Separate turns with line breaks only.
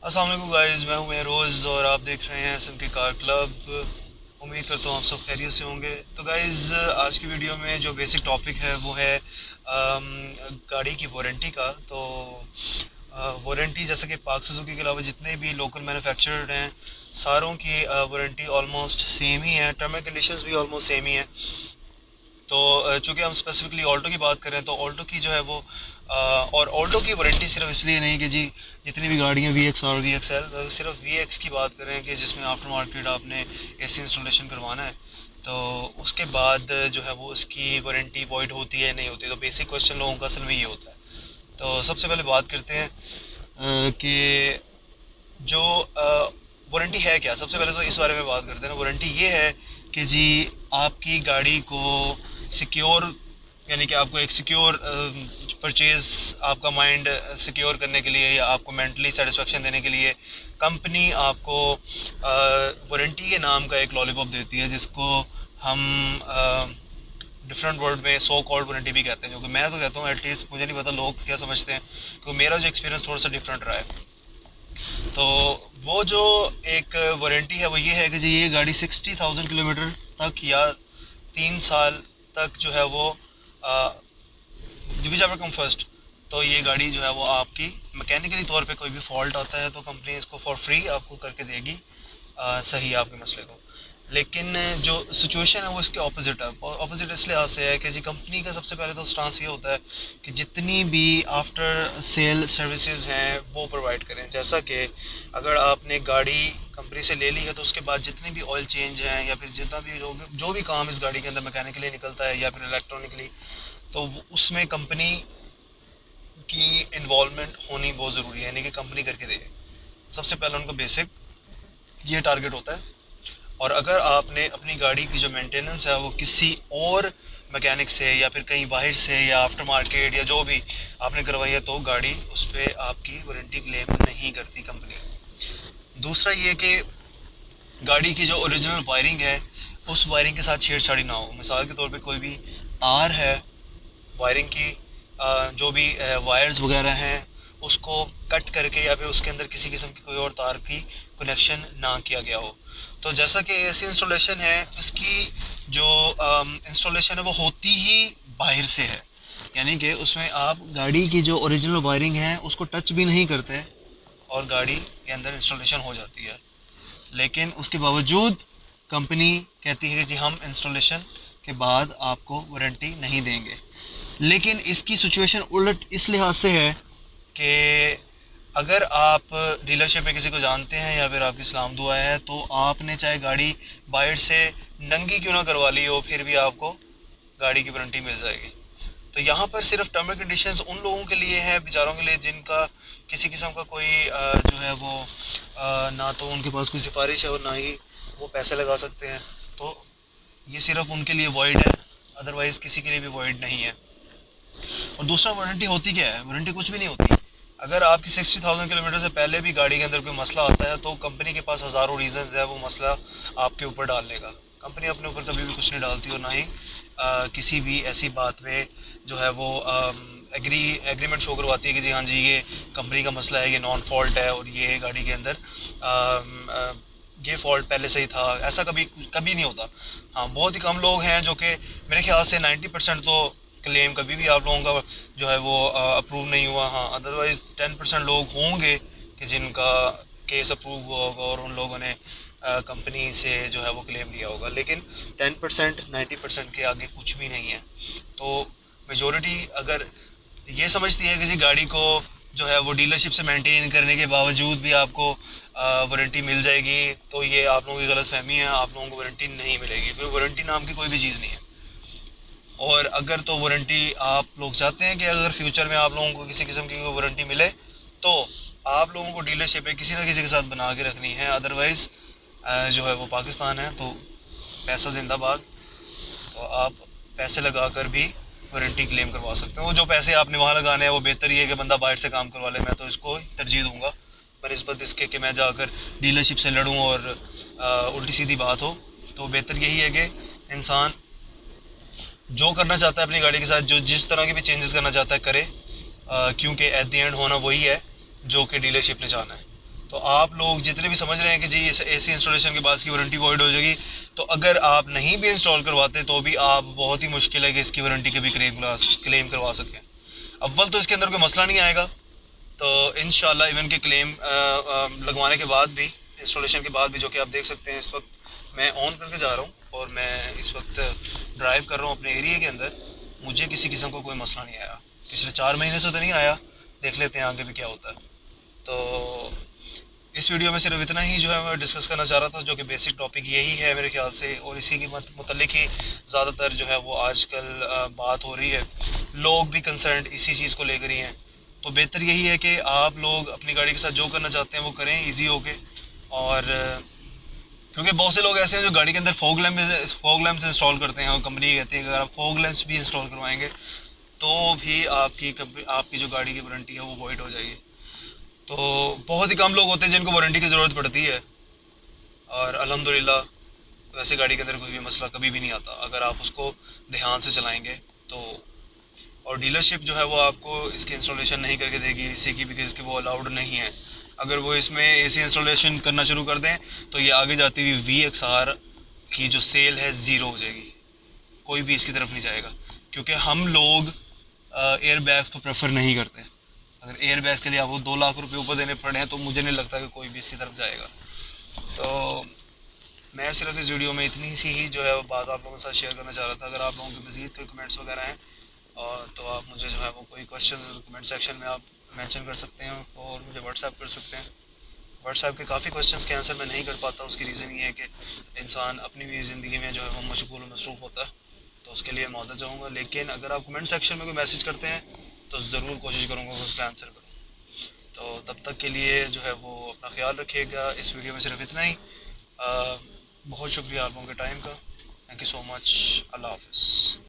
अस्सलाम वालेकुम गाइस, मैं हूं महरोज़ और आप देख रहे हैं एसएम के कार क्लब। उम्मीद करता हूं आप सब खैरियत से होंगे। तो गाइस, आज की वीडियो में जो बेसिक टॉपिक है वो है गाड़ी की वारंटी का। तो वारंटी जैसे कि पाक सुजुकी के अलावा जितने भी लोकल मैन्युफैक्चरर्ड हैं, सारों की वारंटी ऑलमोस्ट सेम ही है, टर्म एंड कंडीशंस भी ऑलमोस्ट सेम ही है। तो चूंकि हम स्पेसिफिकली ऑल्टो की बात करें तो ऑल्टो की जो है वो और ऑल्टो की वारंटी सिर्फ इसलिए नहीं कि जी जितनी भी गाड़ियाँ वी एक्स और वी एक्स एल, सिर्फ वी एक्स की बात करें कि जिसमें आफ्टर मार्केट आपने एसी इंस्टॉलेशन करवाना है, तो उसके बाद जो है वो उसकी वारंटी वॉइड होती है नहीं होती। तो बेसिक क्वेश्चन लोगों का असल में ये होता है। तो सबसे पहले बात करते हैं कि जो वारंटी है क्या। सबसे पहले तो इस बारे में बात करते हैं ना। वारंटी ये है कि जी आपकी गाड़ी को सिक्योर, यानी कि आपको एक सिक्योर परचेज़, आपका माइंड सिक्योर करने के लिए या आपको मेंटली सेटिस्फेक्शन देने के लिए कंपनी आपको वारंटी के नाम का एक लॉलीपॉप देती है, जिसको हम डिफरेंट वर्ड में सो कॉल्ड वारंटी भी कहते हैं, जो कि मैं तो कहता हूँ, एटलीस्ट मुझे नहीं पता लोग क्या समझते हैं, क्योंकि मेरा जो एक्सपीरियंस थोड़ा सा डिफरेंट रहा है। तो वो जो एक वारंटी है वो ये है कि जी ये गाड़ी 60,000 किलोमीटर तक या 3 साल तक जो है वो विच एवर कम फर्स्ट, तो ये गाड़ी जो है वो आपकी मैकेनिकली तौर पे कोई भी फॉल्ट आता है तो कंपनी इसको फॉर फ्री आपको करके देगी, सही आपके मसले को। लेकिन जो सिचुएशन है वो इसके ऑपोजिट है। ऑपोजिट इस लिहाज से है कि जी कंपनी का सबसे पहले तो स्टांस ये होता है कि जितनी भी आफ्टर सेल सर्विसेज हैं वो प्रोवाइड करें। जैसा कि अगर आपने गाड़ी कंपनी से ले ली है तो उसके बाद जितने भी ऑयल चेंज हैं या फिर जितना भी जो भी काम इस गाड़ी के अंदर मैकेनिकली निकलता है या फिर इलेक्ट्रॉनिकली, तो उसमें कंपनी की इन्वॉल्वमेंट होनी बहुत ज़रूरी है, यानी कि कंपनी करके दे। सबसे पहले उनका बेसिक ये टारगेट होता है। और अगर आपने अपनी गाड़ी की जो मेंटेनेंस है वो किसी और मैकेनिक से या फिर कहीं बाहर से या आफ्टर मार्केट या जो भी आपने करवाई है, तो गाड़ी उस पर आपकी वारंटी क्लेम नहीं करती कंपनी। दूसरा ये कि गाड़ी की जो ओरिजिनल वायरिंग है उस वायरिंग के साथ छेड़छाड़ी ना हो। मिसाल के तौर पे कोई भी तार है वायरिंग की, जो भी वायर्स वगैरह हैं उसको कट करके या फिर उसके अंदर किसी किस्म की कोई और तार की कनेक्शन ना किया गया हो। तो जैसा कि एसी इंस्टॉलेशन है, उसकी जो इंस्टॉलेशन है वो होती ही बाहर से है, यानी कि उसमें आप गाड़ी की जो ओरिजिनल वायरिंग है उसको टच भी नहीं करते और गाड़ी के अंदर इंस्टॉलेशन हो जाती है। लेकिन उसके बावजूद कंपनी कहती है कि जी हम इंस्टॉलेशन के बाद आपको वारंटी नहीं देंगे। लेकिन इसकी सिचुएशन उलट इस लिहाज से है कि अगर आप डीलरशिप में किसी को जानते हैं या फिर आपकी सलाम दुआ है, तो आपने चाहे गाड़ी बाहर से नंगी क्यों ना करवा ली हो, फिर भी आपको गाड़ी की वारंटी मिल जाएगी। तो यहाँ पर सिर्फ टर्म एंड कंडीशंस उन लोगों के लिए है, बेचारों के लिए, जिनका किसी किस्म का कोई जो है वो ना तो उनके पास कोई सिफारिश है और ना ही वो पैसे लगा सकते हैं। तो ये सिर्फ उनके लिए वॉइड है, अदरवाइज़ किसी के लिए भी वॉइड नहीं है। और दूसरा, वारंटी होती क्या है? वारंटी कुछ भी नहीं होती। अगर आपकी 60,000 किलोमीटर से पहले भी गाड़ी के अंदर कोई मसला आता है तो कंपनी के पास हज़ारों रीज़न्स है वो मसला आपके ऊपर डालने का। कंपनी अपने ऊपर कभी भी कुछ नहीं डालती और ना ही किसी भी ऐसी बात में जो है वो एग्रीमेंट शो करवाती है कि जी हाँ जी ये कंपनी का मसला है, ये नॉन फॉल्ट है और ये गाड़ी के अंदर ये फॉल्ट पहले से ही था। ऐसा कभी कभी नहीं होता। हाँ, बहुत ही कम लोग हैं जो कि मेरे ख्याल से 90% तो क्लेम कभी भी आप लोगों का जो है वो अप्रूव नहीं हुआ। हाँ, अदरवाइज़ 10% लोग होंगे कि जिनका केस अप्रूव हुआ होगा और उन लोगों ने कंपनी से जो है वो क्लेम लिया होगा। लेकिन 10% 90% के आगे कुछ भी नहीं है। तो मेजोरिटी अगर ये समझती है किसी गाड़ी को जो है वो डीलरशिप से मेंटेन करने के बावजूद भी आपको वारंटी मिल जाएगी, तो ये आप लोगों की गलत फहमी है। आप लोगों को वारंटी नहीं मिलेगी, क्योंकि वारंटी नाम की कोई भी चीज़ नहीं है। और अगर तो वारंटी आप लोग चाहते हैं कि अगर फ्यूचर में आप लोगों को किसी किस्म की कोई वारंटी मिले, तो आप लोगों को डीलरशिप है किसी ना किसी के साथ बना के रखनी है। अदरवाइज़ जो है वो पाकिस्तान है, तो पैसा जिंदाबाद। तो आप पैसे लगा कर भी वारंटी क्लेम करवा सकते हो। वो जो पैसे आपने वहाँ लगाने हैं वो बेहतर ये है कि बंदा बाहर से काम करवा ले। मैं तो इसको तरजीह दूंगा बनस्बत इसके कि मैं जाकर डीलरशिप से लड़ूँ और उल्टी सीधी बात हो। तो बेहतर यही है कि इंसान जो करना चाहता है अपनी गाड़ी के साथ, जो जिस तरह के भी चेंजेस करना चाहता है करे, क्योंकि एट द एंड होना वही है जो कि डीलरशिप ने चाहना है। तो आप लोग जितने भी समझ रहे हैं कि जी इस एसी इंस्टॉलेशन के बाद इसकी वारंटी वॉइड हो जाएगी, तो अगर आप नहीं भी इंस्टॉल करवाते तो भी आप बहुत ही मुश्किल है कि इसकी वारंटी के भी क्लेम करवा सकें। अव्वल तो इसके अंदर कोई मसला नहीं आएगा, तो इंशाल्लाह इवन के क्लेम लगवाने के बाद भी, इंस्टॉलेशन के बाद भी, जो कि आप देख सकते हैं इस वक्त मैं ऑन करके जा रहा हूँ और मैं इस वक्त ड्राइव कर रहा हूँ अपने एरिया के अंदर, मुझे किसी किस्म का कोई मसला नहीं आया। पिछले 4 महीने से तो नहीं आया, देख लेते हैं आगे भी क्या होता है। तो इस वीडियो में सिर्फ इतना ही जो है मैं डिस्कस करना चाह रहा था, जो कि बेसिक टॉपिक यही है मेरे ख्याल से, और इसी के मुतल्लिक ही ज़्यादातर जो है वो आजकल बात हो रही है। लोग भी कंसर्न इसी चीज़ को लेकर ही हैं। तो बेहतर यही है कि आप लोग अपनी गाड़ी के साथ जो करना चाहते हैं वो करें ईजी होके। और क्योंकि बहुत से लोग ऐसे हैं जो गाड़ी के अंदर फॉग लैम्प्स इंस्टॉल करते हैं, और कंपनी कहती है कि अगर आप फॉग लैम्प्स भी इंस्टॉल करवाएंगे तो भी आपकी जो गाड़ी की वारंटी है वो वॉइड हो जाएगी। तो बहुत ही कम लोग होते हैं जिनको वारंटी की ज़रूरत पड़ती है, और अल्हम्दुलिल्लाह वैसे गाड़ी के अंदर कोई भी मसला कभी भी नहीं आता अगर आप उसको ध्यान से चलाएंगे तो। और डीलरशिप जो है वो आपको इसकी इंस्टॉलेशन नहीं करके देगी इसी की, बिकॉज कि वो अलाउड नहीं है। अगर वो इसमें एसी इंस्टॉलेशन करना शुरू कर दें तो ये आगे जाती हुई VXR की जो सेल है ज़ीरो हो जाएगी, कोई भी इसकी तरफ नहीं जाएगा, क्योंकि हम लोग एयर बैग्स को प्रेफर नहीं करते। अगर एयर बैग्स के लिए आपको 2 लाख रुपए ऊपर देने पड़े हैं तो मुझे नहीं लगता कि कोई भी इसकी तरफ जाएगा। तो मैं सिर्फ इस वीडियो में इतनी सी ही जो है वो बात आप लोगों के साथ शेयर करना चाह रहा था। अगर आप लोगों के मज़ीद कोई कमेंट्स वगैरह हैं तो आप मुझे जो है वो कोई क्वेश्चन कमेंट सेक्शन में आप मेंशन कर सकते हैं और मुझे व्हाट्सएप कर सकते हैं। व्हाट्सएप के काफ़ी क्वेश्चंस के आंसर मैं नहीं कर पाता, उसकी रीज़न ये है कि इंसान अपनी भी ज़िंदगी में जो है वो मशगूल और मसरूफ़ होता है, तो उसके लिए माज़रत चाहूँगा। लेकिन अगर आप कमेंट सेक्शन में कोई मैसेज करते हैं तो ज़रूर कोशिश करूँगा कि उसका आंसर करूँ। तो तब तक के लिए जो है वो अपना ख्याल रखिएगा। इस वीडियो में सिर्फ इतना ही। बहुत शुक्रिया आप लोगों के टाइम का। Thank you so much. अल्लाह हाफ़िज़।